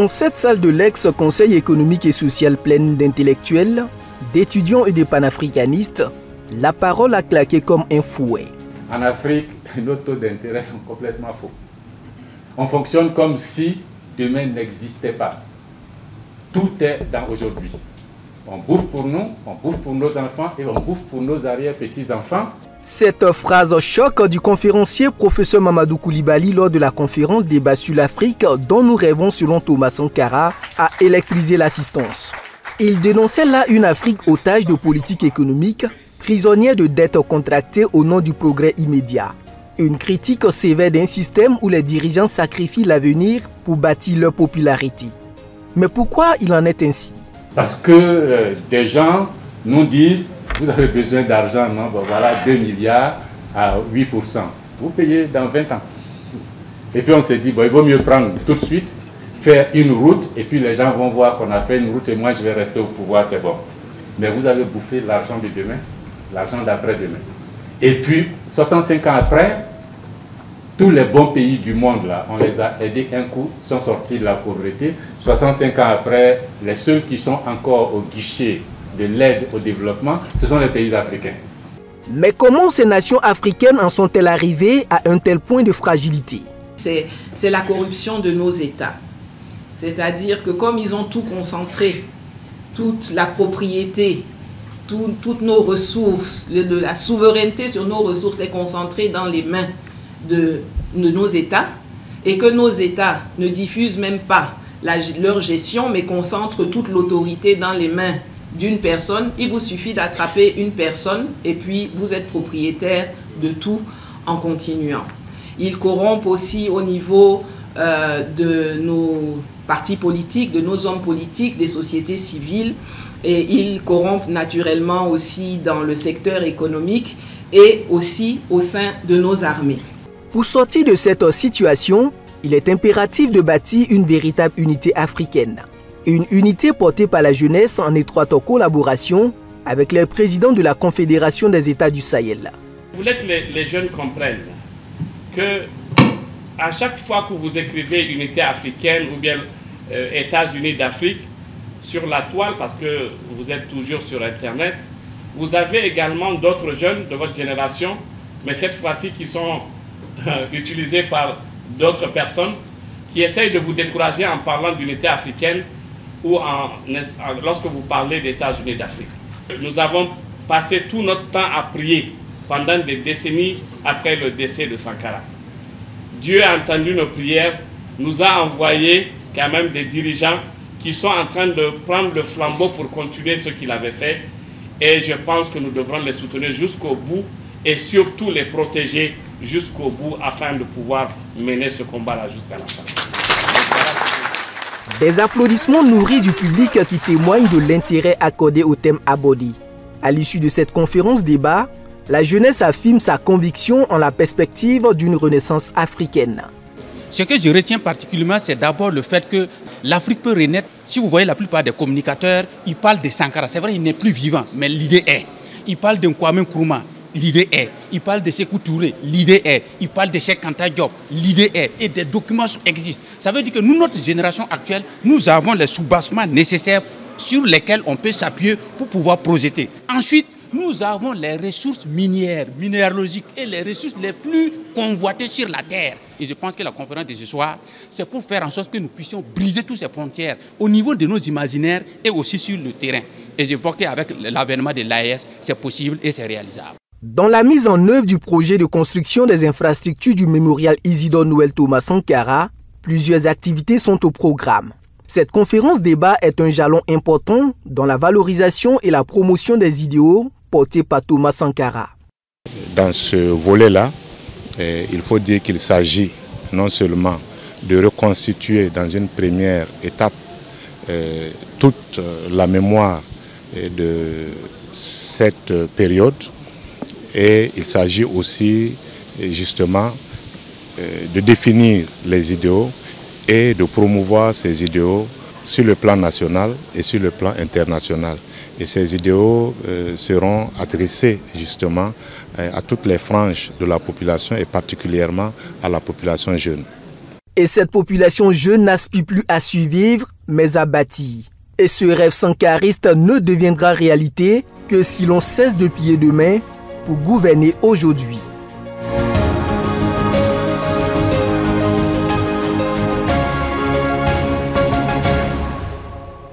Dans cette salle de l'ex-Conseil économique et social pleine d'intellectuels, d'étudiants et de panafricanistes, la parole a claqué comme un fouet. En Afrique, nos taux d'intérêt sont complètement faux. On fonctionne comme si demain n'existait pas. Tout est dans aujourd'hui. On bouffe pour nous, on bouffe pour nos enfants et on bouffe pour nos arrière-petits-enfants. Cette phrase choc du conférencier professeur Mamadou Koulibaly lors de la conférence débat sur l'Afrique dont nous rêvons selon Thomas Sankara a électrisé l'assistance. Il dénonçait là une Afrique otage de politique économique, prisonnière de dettes contractées au nom du progrès immédiat. Une critique sévère d'un système où les dirigeants sacrifient l'avenir pour bâtir leur popularité. Mais pourquoi il en est ainsi? Parce que des gens nous disent « Vous avez besoin d'argent, non? Bon, voilà 2 milliards à 8%. Vous payez dans 20 ans. » Et puis on s'est dit, bon, il vaut mieux prendre tout de suite, faire une route, et puis les gens vont voir qu'on a fait une route et moi je vais rester au pouvoir, c'est bon. Mais vous avez bouffé l'argent de demain, l'argent d'après-demain. Et puis, 65 ans après, tous les bons pays du monde, là, on les a aidés un coup, sont sortis de la pauvreté. 65 ans après, les seuls qui sont encore au guichet de l'aide au développement, ce sont les pays africains. Mais comment ces nations africaines en sont-elles arrivées à un tel point de fragilité? C'est la corruption de nos États. C'est-à-dire que comme ils ont tout concentré, toute la propriété, toutes nos ressources, la souveraineté sur nos ressources est concentrée dans les mains de nos États, et que nos États ne diffusent même pas leur gestion, mais concentrent toute l'autorité dans les mains d'une personne. Il vous suffit d'attraper une personne et puis vous êtes propriétaire de tout en continuant. Ils corrompent aussi au niveau de nos partis politiques, de nos hommes politiques, des sociétés civiles, et ils corrompent naturellement aussi dans le secteur économique et aussi au sein de nos armées. Pour sortir de cette situation, il est impératif de bâtir une véritable unité africaine. Une unité portée par la jeunesse en étroite collaboration avec les présidents de la Confédération des États du Sahel. Je voulais que les jeunes comprennent que à chaque fois que vous écrivez unité africaine ou bien États-Unis d'Afrique sur la toile, parce que vous êtes toujours sur Internet, vous avez également d'autres jeunes de votre génération, mais cette fois-ci qui sont utilisés par d'autres personnes qui essayent de vous décourager en parlant d'unité africaine ou lorsque vous parlez d'États-Unis d'Afrique. Nous avons passé tout notre temps à prier pendant des décennies après le décès de Sankara. Dieu a entendu nos prières, nous a envoyé quand même des dirigeants qui sont en train de prendre le flambeau pour continuer ce qu'il avait fait. Et je pense que nous devrons les soutenir jusqu'au bout et surtout les protéger jusqu'au bout afin de pouvoir mener ce combat-là jusqu'à la fin. Des applaudissements nourris du public qui témoignent de l'intérêt accordé au thème abordé. À l'issue de cette conférence débat, la jeunesse affirme sa conviction en la perspective d'une renaissance africaine. Ce que je retiens particulièrement, c'est d'abord le fait que l'Afrique peut renaître. Si vous voyez la plupart des communicateurs, ils parlent de Sankara. C'est vrai, il n'est plus vivant, mais l'idée est. Ils parlent de Kwame Nkrumah, l'idée est. Ils parlent de Sékou Touré, l'idée est. Ils parlent de Cheikh Anta Diop, l'idée est. Et des documents existent. Ça veut dire que nous, notre génération actuelle, nous avons les soubassements nécessaires sur lesquels on peut s'appuyer pour pouvoir projeter. Ensuite, nous avons les ressources minières, minéralogiques et les ressources les plus convoitées sur la terre. Et je pense que la conférence de ce soir, c'est pour faire en sorte que nous puissions briser toutes ces frontières au niveau de nos imaginaires et aussi sur le terrain. Et je vois qu'avec l'avènement de l'AES, c'est possible et c'est réalisable. Dans la mise en œuvre du projet de construction des infrastructures du mémorial Isidore Noël Thomas Sankara, plusieurs activités sont au programme. Cette conférence débat est un jalon important dans la valorisation et la promotion des idéaux portés par Thomas Sankara. Dans ce volet-là, il faut dire qu'il s'agit non seulement de reconstituer dans une première étape toute la mémoire de cette période, et il s'agit aussi justement de définir les idéaux et de promouvoir ces idéaux sur le plan national et sur le plan international. Et ces idéaux seront adressés justement à toutes les franges de la population et particulièrement à la population jeune. Et cette population jeune n'aspire plus à survivre, mais à bâtir. Et ce rêve sankariste ne deviendra réalité que si l'on cesse de plier demain pour gouverner aujourd'hui.